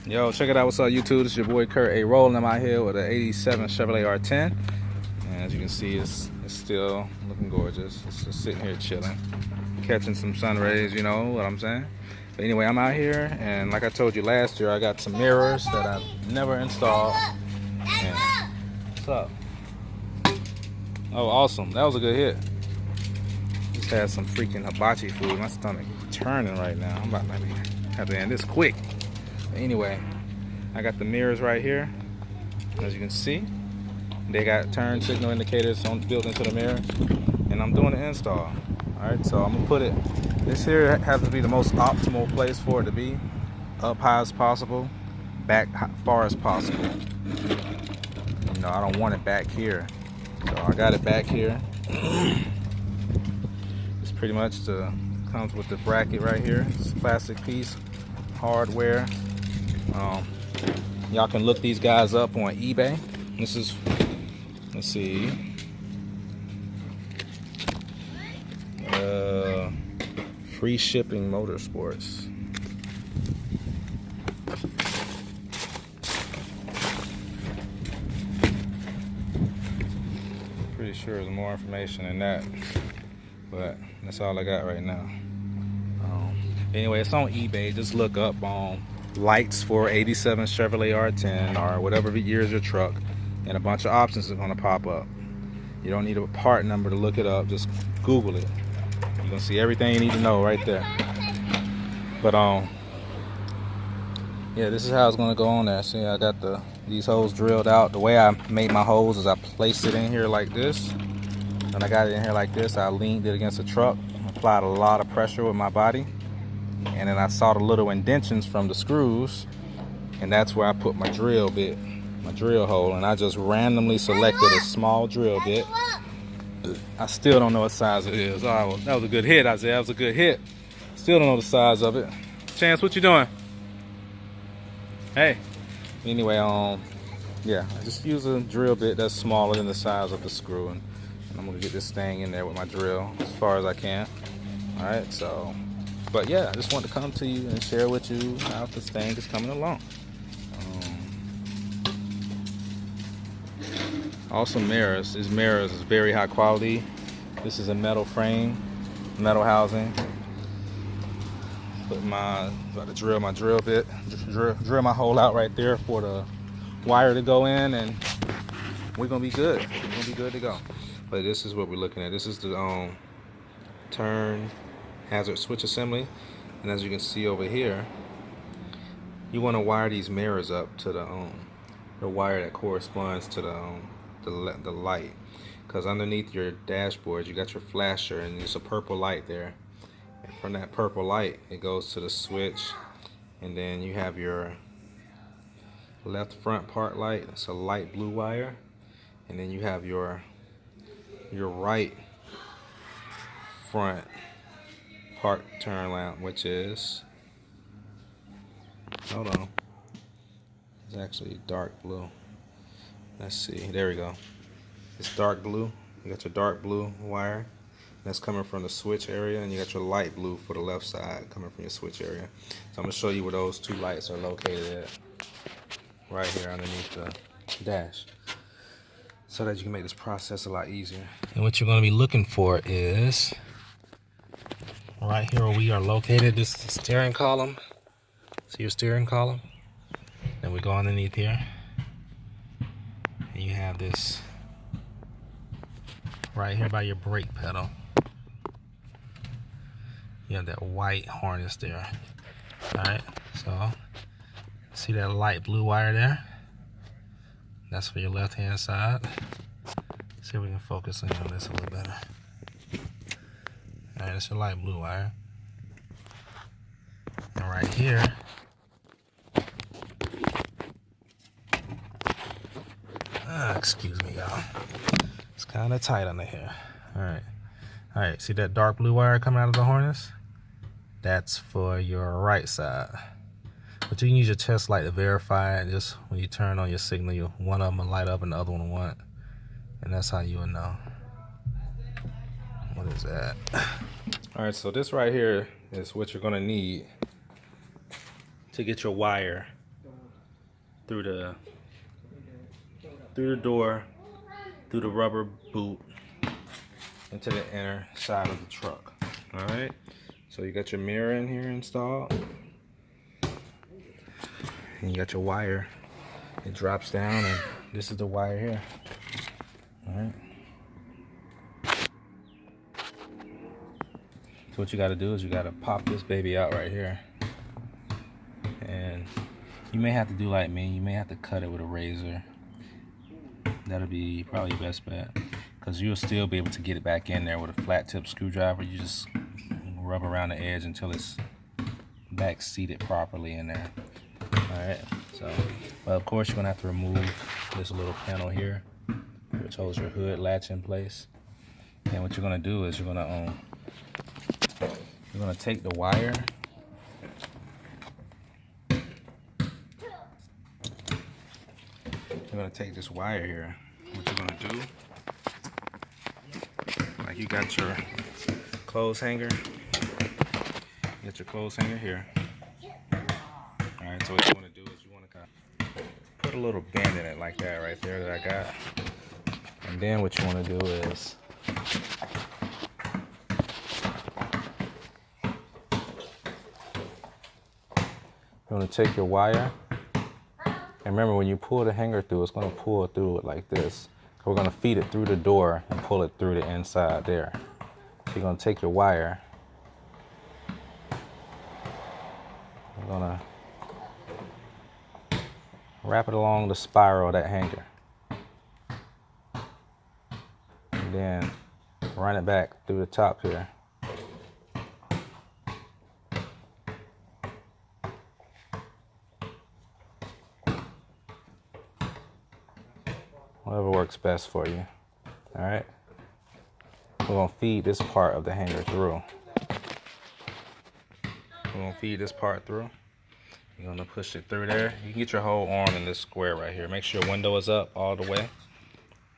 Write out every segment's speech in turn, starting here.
Yo, check it out. What's up, YouTube? This is your boy Kurt. Rolling. I'm out here with an '87 Chevrolet R10, and as you can see, it's still looking gorgeous. It's just sitting here chilling, catching some sun rays. You know what I'm saying? But anyway, I'm out here, and like I told you last year, I got some mirrors that I've never installed. And what's up? Oh, awesome! That was a good hit. Just had some freaking hibachi food. My stomach turning right now. I'm about to have to end this quick. Anyway, I got the mirrors right here. As you can see, they got turn signal indicators built into the mirror, and I'm doing the install. All right, so I'm gonna put it. This here has to be the most optimal place for it to be, up high as possible, back far as possible. You know, I don't want it back here, so I got it back here. It's pretty much comes with the bracket right here. It's a plastic piece, hardware. Y'all can look these guys up on eBay. This is, let's see, free shipping motorsports. Pretty sure there's more information than that, but that's all I got right now. Anyway, it's on eBay. Just look up lights for '87 Chevrolet R10 or whatever year is your truck, and a bunch of options are going to pop up. You don't need a part number to look it up. Just Google it. You're going to see everything you need to know right there. But yeah, this is how it's going to go on there. See, I got these holes drilled out. The way I made my holes is I placed it in here like this. When I got it in here like this, I leaned it against the truck, applied a lot of pressure with my body, and then I saw the little indentions from the screws, and that's where I put my drill bit, my drill hole, and I just randomly selected a small drill bit. I still don't know what size it is. Oh, that was a good hit, Isaiah. That was a good hit. Still don't know the size of it. Chance, what you doing? Hey. Anyway, yeah, I just use a drill bit that's smaller than the size of the screw, and I'm gonna get this thing in there with my drill as far as I can. All right, so. But yeah, I just want to come to you and share with you how this thing is coming along. Awesome mirrors. These mirrors is very high quality. This is a metal frame, metal housing. About to drill my drill bit, drill my hole out right there for the wire to go in, and we're gonna be good. We're gonna be good to go. But this is what we're looking at. This is the turn hazard switch assembly, and as you can see over here, you want to wire these mirrors up to the wire that corresponds to the light, because underneath your dashboard you got your flasher, and there's a purple light there, and from that purple light it goes to the switch, and then you have your left front part light. It's a light blue wire, and then you have your right front park turn lamp, which is, hold on, it's actually dark blue. Let's see, there we go. It's dark blue. You got your dark blue wire that's coming from the switch area, and you got your light blue for the left side coming from your switch area. So I'm gonna show you where those two lights are located at, right here underneath the dash, so that you can make this process a lot easier. And what you're gonna be looking for is right here where we are located, this steering column. See your steering column? Then we go underneath here, and you have this right here by your brake pedal. You have that white harness there. Alright, so see that light blue wire there? That's for your left hand side. See if we can focus in on this a little better. Alright, that's your light blue wire. And right here, excuse me, y'all. It's kind of tight under here. Alright, see that dark blue wire coming out of the harness? That's for your right side. But you can use your test light to verify it. Just when you turn on your signal, one of them will light up and the other one won't. And that's how you will know. What is that? All right, so this right here is what you're gonna need to get your wire through the door, through the rubber boot, into the inner side of the truck. All right. So you got your mirror in here installed, and you got your wire. It drops down, and this is the wire here. All right. So what you got to do is you got to pop this baby out right here, and you may have to do like me. You may have to cut it with a razor. That'll be probably your best bet, because you'll still be able to get it back in there with a flat tip screwdriver. You just rub around the edge until it's back seated properly in there. Alright, so, well, of course you're gonna have to remove this little panel here, which holds your hood latch in place. And what you're gonna do is you're gonna take the wire, this wire here. What you're gonna do, like you got your clothes hanger, here. Alright, so what you want to do is you want to kind of put a little bend in it like that right there that I got. And then what you want to do is you want to take your wire, and remember when you pull the hanger through, it's going to pull through it like this. We're going to feed it through the door and pull it through the inside there. So you're going to take your wire, you're going to wrap it along the spiral of that hanger, and then run it back through the top here. Whatever works best for you. All right. We're gonna feed this part of the hanger through. You're gonna push it through there. You can get your whole arm in this square right here. Make sure your window is up all the way,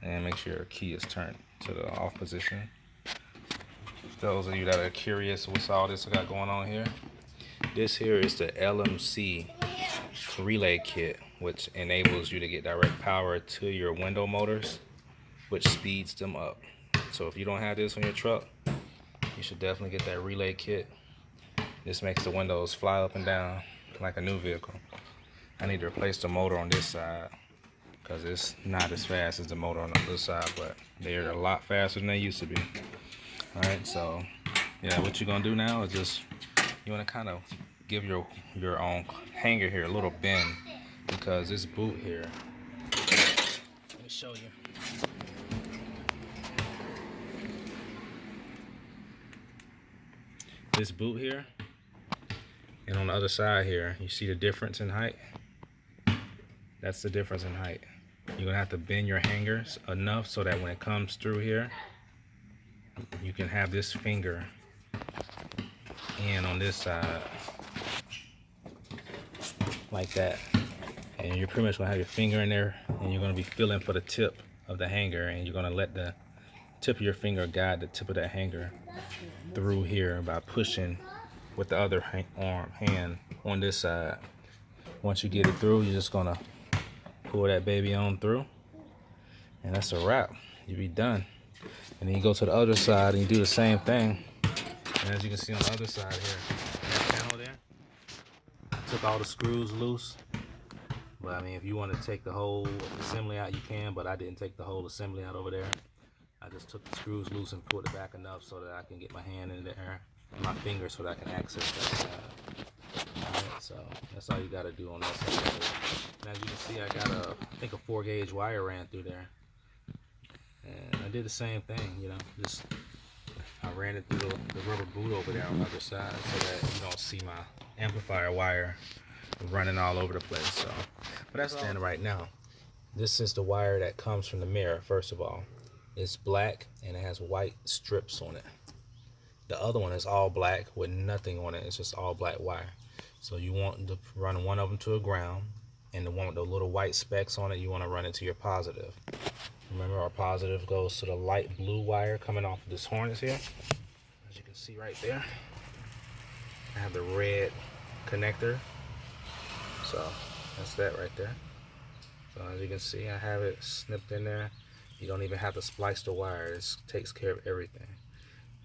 and make sure your key is turned to the off position. For those of you that are curious what's all this I got going on here, this here is the LMC relay kit, which enables you to get direct power to your window motors, which speeds them up. So if you don't have this on your truck, you should definitely get that relay kit. This makes the windows fly up and down like a new vehicle. I need to replace the motor on this side because it's not as fast as the motor on the other side, but they're a lot faster than they used to be. All right, so yeah, what you're gonna do now is just, you wanna kind of give your own hanger here a little bend, because this boot here, let me show you. This boot here, and on the other side here, you see the difference in height? That's the difference in height. You're gonna have to bend your hangers enough so that when it comes through here, you can have this finger in on this side, like that. And you're pretty much gonna have your finger in there, and you're gonna be feeling for the tip of the hanger, and you're gonna let the tip of your finger guide the tip of that hanger through here by pushing with the other hand on this side. Once you get it through, you're just gonna pull that baby on through, and that's a wrap. You'll be done. And then you go to the other side and you do the same thing. And as you can see on the other side here, that panel there, took all the screws loose. But I mean, if you want to take the whole assembly out, you can, but I didn't take the whole assembly out over there. I just took the screws loose and pulled it back enough so that I can get my hand in there, and my finger, so that I can access that side. Alright, so that's all you got to do on that side. And as you can see, I got I think a 4-gauge wire ran through there. And I did the same thing, you know, just I ran it through the rubber boot over there on the other side so that you don't see my amplifier wire running all over the place. So, but that's standing right now. This is the wire that comes from the mirror. First of all, it's black and it has white strips on it. The other one is all black with nothing on it. It's just all black wire. So you want to run one of them to a ground, and the one with the little white specks on it, you want to run it to your positive. Remember, our positive goes to the light blue wire coming off of this harness here. As you can see right there, I have the red connector. So that's that right there. So as you can see, I have it snipped in there. You don't even have to splice the wire. It takes care of everything.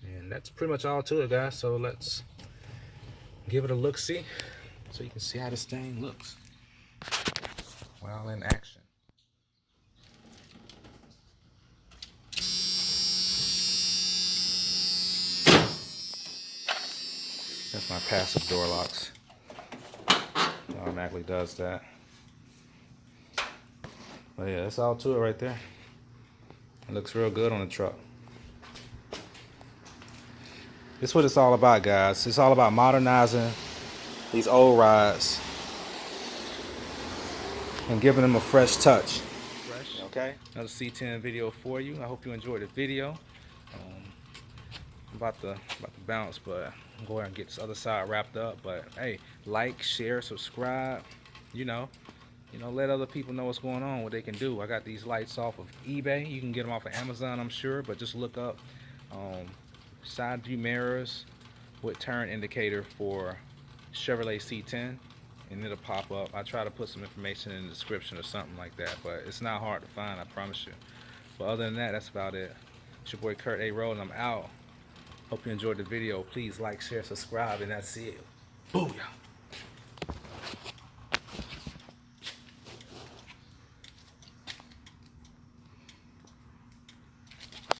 And that's pretty much all to it, guys. So let's give it a look-see so you can see how this thing looks while in action. That's my passive door locks. It automatically does that. But yeah, that's all to it right there. It looks real good on the truck. This is what it's all about, guys. It's all about modernizing these old rides and giving them a fresh touch. Okay, another C10 video for you. I hope you enjoyed the video. I'm about to bounce, but I'm going to get this other side wrapped up. But hey, like, share, subscribe. You know, let other people know what's going on, what they can do. I got these lights off of eBay. You can get them off of Amazon, I'm sure, but just look up side view mirrors with turn indicator for Chevrolet C10, and it'll pop up. I try to put some information in the description or something like that, but it's not hard to find, I promise you. But other than that, that's about it. It's your boy Kurt A. Roll, and I'm out. Hope you enjoyed the video. Please like, share, subscribe, and that's it. Booyah!